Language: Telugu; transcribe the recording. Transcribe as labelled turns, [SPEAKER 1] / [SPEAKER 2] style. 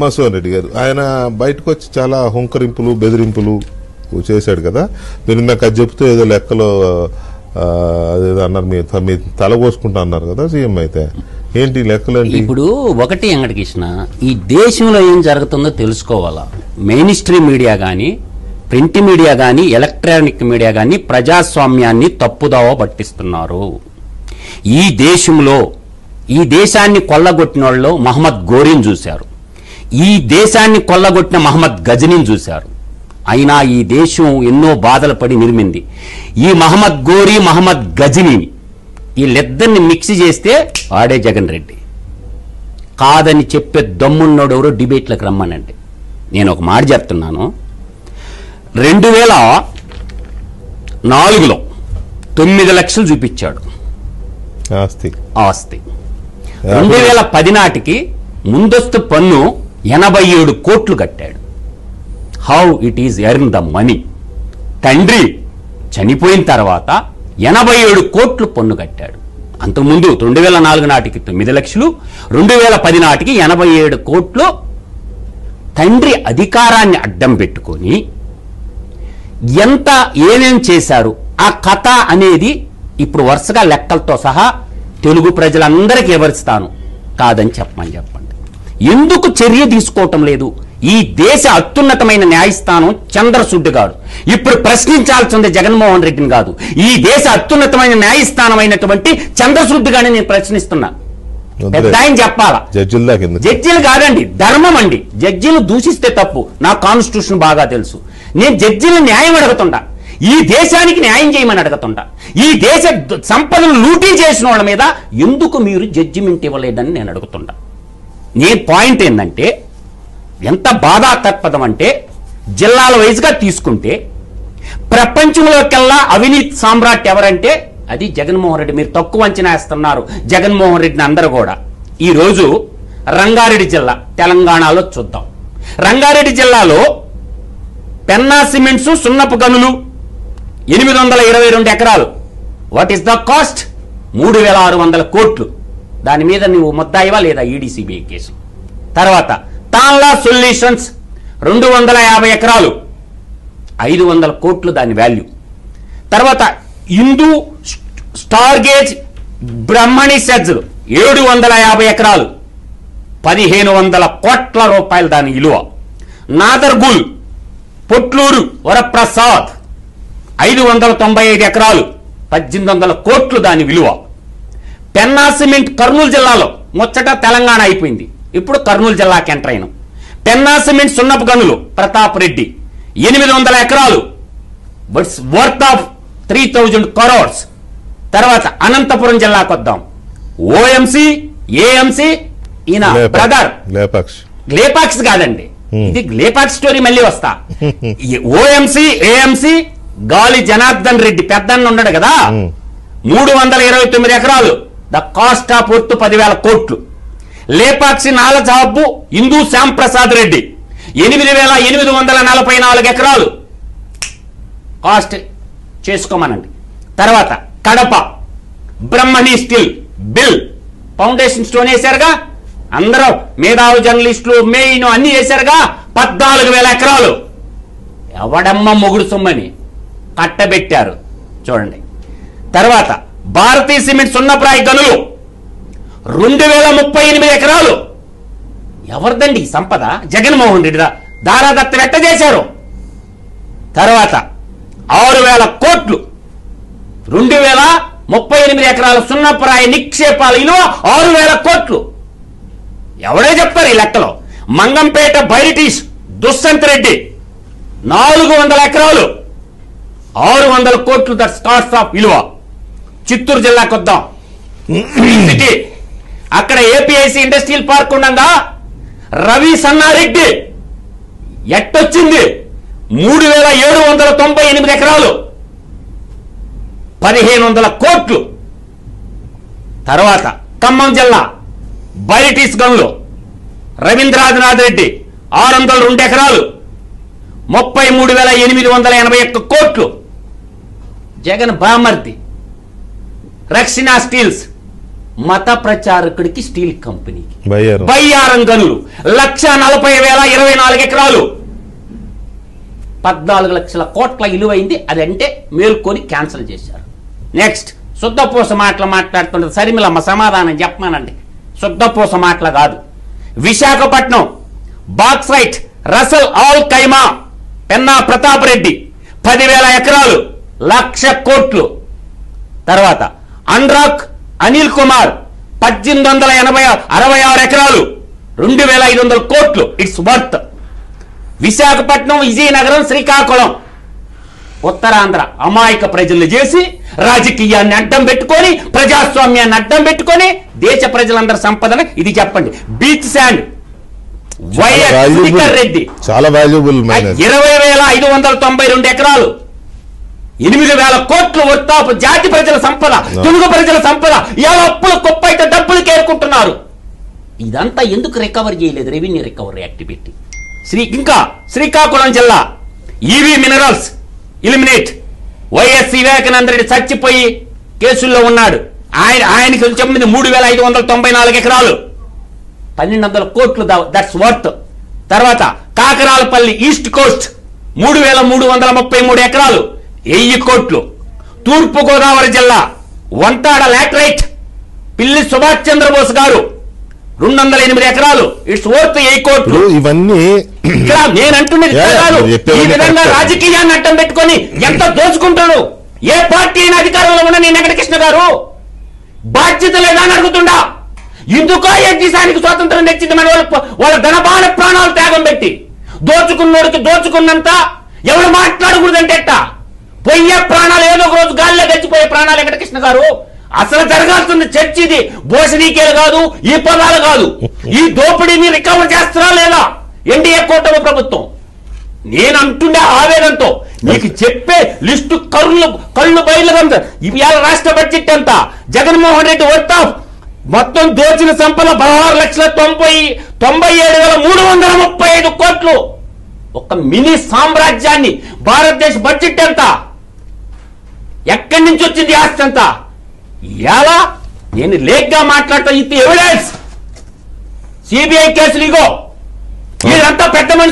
[SPEAKER 1] మధుసూదన్ రెడ్డి గారు ఆయన బయటకు వచ్చి చాలా హుంకరింపులు బెదిరింపులు చేశాడు కదా. మీరు ఇందాక అది చెప్తూ ఏదో లెక్కలో అదేదో అన్నారు, మీ తల కోసుకుంటా అన్నారు కదా సీఎం. అయితే ఏంటి లెక్కలు?
[SPEAKER 2] ఇప్పుడు ఒకటి వెంకటకృష్ణ, ఈ దేశంలో ఏం జరుగుతుందో తెలుసుకోవాలా. మెయిన్ స్ట్రీమ్ మీడియా కానీ, ప్రింట్ మీడియా కానీ, ఎలక్ట్రానిక్ మీడియా కానీ ప్రజాస్వామ్యాన్ని తప్పుదావ పట్టిస్తున్నారు. ఈ దేశంలో ఈ దేశాన్ని కొల్లగొట్టిన వాళ్ళు మహమ్మద్ గోరీని చూశారు, ఈ దేశాన్ని కొల్లగొట్టిన మహమ్మద్ గజనీని చూశారు. అయినా ఈ దేశం ఎన్నో బాధలు పడి నిర్మింది. ఈ మహమ్మద్ గోరీ మహమ్మద్ గజనీని వీళ్ళిద్దరిని మిక్స్ చేస్తే వాడే జగన్ రెడ్డి. కాదని చెప్పే దమ్మున్నోడు ఎవరో డిబేట్లకు రమ్మనండి. నేను ఒక మాట చెప్తున్నాను. 2004లో 9 లక్షలు చూపించాడు ఆస్తి. 2010 నాటికి ముందస్తు పన్ను 87 కోట్లు కట్టాడు. How it is earn the money? తండ్రి చనిపోయిన తర్వాత 87 కోట్లు పన్ను కట్టాడు. అంతకుముందు 2004 నాటికి 9 లక్షలు, 2010 నాటికి 87 కోట్లు తండ్రి అధికారాన్ని అడ్డం పెట్టుకొని ఎంత ఏమేం చేశారు ఆ కథ అనేది ఇప్పుడు వరుసగా లెక్కలతో సహా తెలుగు ప్రజలందరికీ వివరిస్తాను. కాదని చెప్పండి. ఎందుకు చర్య తీసుకోవటం లేదు? ఈ దేశ అత్యున్నతమైన న్యాయస్థానం చంద్రచూడ్ గారు ఇప్పుడు ప్రశ్నించాల్సింది జగన్మోహన్ రెడ్డిని కాదు, ఈ దేశ అత్యున్నతమైన న్యాయస్థానం అయినటువంటి చంద్రచూడ్ గారిని నేను ప్రశ్నిస్తున్నా. పెద్ద ఆయన చెప్పాలా? జడ్జీలు కాదండి, ధర్మం అండి. జడ్జీలు దూషిస్తే తప్పు, నా కాన్స్టిట్యూషన్ బాగా తెలుసు. నేను జడ్జీలు న్యాయం అడుగుతుంటా, ఈ దేశానికి న్యాయం చేయమని అడుగుతుంటా. ఈ దేశ సంపదను లూటీ చేసిన వాళ్ళ మీద ఎందుకు మీరు జడ్జిమెంట్ ఇవ్వలేదని నేను అడుగుతుంటా. నేను పాయింట్ ఏంటంటే, ఎంత బాధాకర్పదం అంటే, జిల్లాల వైజ్గా తీసుకుంటే ప్రపంచంలోకెల్లా అవినీతి సామ్రాట్ ఎవరంటే అది జగన్మోహన్ రెడ్డి. మీరు తక్కువ అంచనా వేస్తున్నారు జగన్మోహన్ రెడ్డిని అందరూ కూడా. ఈరోజు రంగారెడ్డి జిల్లా తెలంగాణలో చూద్దాం. రంగారెడ్డి జిల్లాలో పెన్నా సిమెంట్స్ సున్నపు గనులు 822 ఎకరాలు. What is the cost? 3600 కోట్లు. దాని మీద నువ్వు ముద్దాయివా లేదా? ఈడీసీబీఐ కేసు. తర్వాత తాన్లా సొల్యూషన్స్ 250 ఎకరాలు, 500 కోట్లు దాని వాల్యూ. తర్వాత హిందూ స్టార్గేజ్ బ్రహ్మణి సెజ్లు 750 ఎకరాలు, 1500 కోట్ల రూపాయలు దాని విలువ. నాదర్గుల్ పొట్లూరు వరప్రసాద్ 595 ఎకరాలు, 1800 కోట్లు దాని విలువ. పెన్నా సిమెంట్ కర్నూలు జిల్లాలో, ముచ్చట తెలంగాణ అయిపోయింది, ఇప్పుడు కర్నూలు జిల్లాకి ఎంటర్ అయినాం. పెన్నా సిమెంట్ సున్నపు గనులు ప్రతాప్ రెడ్డి 800 ఎకరాలు, బట్స్ వర్త్ ఆఫ్ 3000 crores. తర్వాత అనంతపురం జిల్లాకు వద్దాం. ఓఎంసీ ఏఎంసీ ఈయన బ్రదర్ లేపాక్స్ కాదండి, ఇది లేపాక్స్ స్టోరీ మళ్ళీ వస్తా. ఓఎంసీ ఏఎంసీ గాలి జనార్దన్ రెడ్డి పెద్దన్న ఉన్నాడు కదా, 329 ఎకరాలు, ద కాస్ట్ ఆఫ్ వర్త్ 10,000 కోట్లు. లేపాక్షి నాలజాబు హిందూ శ్యామ్ ప్రసాద్ రెడ్డి 8,844 ఎకరాలు, కాస్ట్ చేసుకోమనండి. తర్వాత కడప బ్రహ్మణి స్టీల్ బిల్ ఫౌండేషన్ స్టోన్ వేశారుగా, అందరూ మేధావి జర్నలిస్టులు మెయిన్ అన్ని వేశారుగా, 14,000 ఎకరాలు. ఎవడమ్మ మొగుడు సొమ్మని కట్టబెట్టారు చూడండి. తర్వాత భారతీయ సిమెంట్ సున్నప్రాయ గనులు 2038 ఎకరాలు. ఎవరిదండి ఈ సంపద? జగన్మోహన్ రెడ్డి దారాదత్త వెట్ట చేశారు. తర్వాత 6,000 కోట్లు, 2038 ఎకరాల సున్నప్రాయ నిక్షేపాల విలువ 6,000 కోట్లు. ఎవడే చెప్తారు ఈ లెక్కలో? మంగంపేట బైరిటీష్ దుష్యంత్ రెడ్డి 400 ఎకరాలు, 600 కోట్లు, దట్స్ కాస్ట్ ఆఫ్ విలువ. చిత్తూరు జిల్లాకు వద్దాం. సిటీ అక్కడ ఏపీఐసి ఇండస్ట్రియల్ పార్క్ ఉండగా రవి సన్నారెడ్డి ఎట్టొచ్చింది 3,798 ఎకరాలు, 1,500 కోట్లు. తర్వాత ఖమ్మం జిల్లా బైరిటీస్ గనులు రవీంద్రనాథ్ రెడ్డి 602 ఎకరాలు, 33,881 కోట్లు. జగన్ బామర్ది రక్షణ స్టీల్స్ మత ప్రచారకుడికి స్టీల్ కంపెనీకి
[SPEAKER 1] బయ్యారం
[SPEAKER 2] బయ్యారం గనులు 1,40,024 ఎకరాలు 14 లక్షల కోట్ల విలువైంది. అదంటే మేల్కొని క్యాన్సిల్ చేశారు. నెక్స్ట్ శుద్ధపూస మాటలు మాట్లాడుతుంటే సరిమిలమ్మ సమాధానం చెప్పమానండి. శుద్ధపూస మాటలు కాదు. విశాఖపట్నం బాక్సైట్ రసల్ ఆల్ కైమా పెన్నా ప్రతాప్ రెడ్డి 10,000 ఎకరాలు 1,00,000 కోట్లు. తర్వాత అన్రాక్ అనిల్ కుమార్ 1,866 ఎకరాలు 2,500 కోట్లు ఇట్స్ వర్త్. విశాఖపట్నం, విజయనగరం, శ్రీకాకుళం ఉత్తరాంధ్ర అమాయక ప్రజలు చేసి రాజకీయాన్ని అడ్డం పెట్టుకొని ప్రజాస్వామ్యాన్ని అడ్డం పెట్టుకొని దేశ ప్రజలందరి సంపదన ఇది చెప్పండి. బీచ్ శాండ్ వైఎస్ రెడ్డి
[SPEAKER 1] చాలా వాల్యుబుల్
[SPEAKER 2] 20,592 ఎకరాలు 8,000 కోట్లు వర్తాపు జాతి ప్రజల సంపద, తెలుగు ప్రజల సంపద. ఎలా అప్పులు కుప్ప అయితే డబ్బులు కేరుకుంటున్నారు. ఇదంతా ఎందుకు రికవర్ చేయలేదు? రెవెన్యూ రికవరీ యాక్ట్ పెట్టి. ఇంకా శ్రీకాకుళం జిల్లా EV minerals eliminate. YS Vivekananda Reddy చచ్చిపోయి కేసుల్లో ఉన్నాడు. ఆయనకి చెప్పింది 3,594 ఎకరాలు 1,200 కోట్లు దట్స్ వర్త్. తర్వాత కాకరాలపల్లి ఈస్ట్ కోస్ట్ 3,333 ఎకరాలు 1000 కోట్లు. తూర్పు గోదావరి జిల్లా వంతాడ లాటరైట్ పిల్లి సుభాష్ చంద్రబోస్ గారు 208 ఎకరాలు ఇట్స్ వర్త్ 1000 కోట్లు.
[SPEAKER 1] ఇవన్నీ
[SPEAKER 2] ఇక్కడ నేనంటున్నది కాదు. ఈ విధంగా రాజకీయాన్ని అడ్డం పెట్టుకొని ఎంత దోచుకుంటాడు. ఏ పార్టీ అయినా అధికారంలో ఉన్న నేను వెంకటకృష్ణ గారు బాధ్యత లేదా అని అడుగుతుండా. ఎందుకో ఏ దేశానికి స్వాతంత్రం తెచ్చింది మన వాళ్ళ ధనబాణ ప్రాణాలు త్యాగం పెట్టి. దోచుకున్నోడికి దోచుకున్నంత ఎవరు మాట్లాడకూడదంటే ఎట్ట? పోయే ప్రాణాలు ఏదో ఒక రోజు గాలిలో గడిచిపోయే ప్రాణాలు వెంకటకృష్ణ గారు. అసలు జరగాల్సింది చర్చ ఇది. భోషణీకేలు కాదు, ఈ పదాలు కాదు. ఈ దోపిడీని రికవర్ చేస్తారా లేదా ఎన్డీఏ కూటమి ప్రభుత్వం? నేను అంటుండే ఆవేదనతో నీకు చెప్పే లిస్టు కళ్ళు బయలుగా ఇవాళ రాష్ట్ర బడ్జెట్ ఎంత? జగన్మోహన్ రెడ్డి వర్త్ మొత్తం దోచిన సంపద 16,97,335 కోట్లు. ఒక మినీ సామ్రాజ్యాన్ని. భారతదేశ బడ్జెట్ ఎంత? ఎక్కడి నుంచి వచ్చింది ఆస్తి అంత? ఎలా నేను లేక్గా మాట్లాడతా. ఇది ఎవిడెన్స్. సిబిఐ కేసులు ఇగో. మీరంతా పెద్ద మనిషి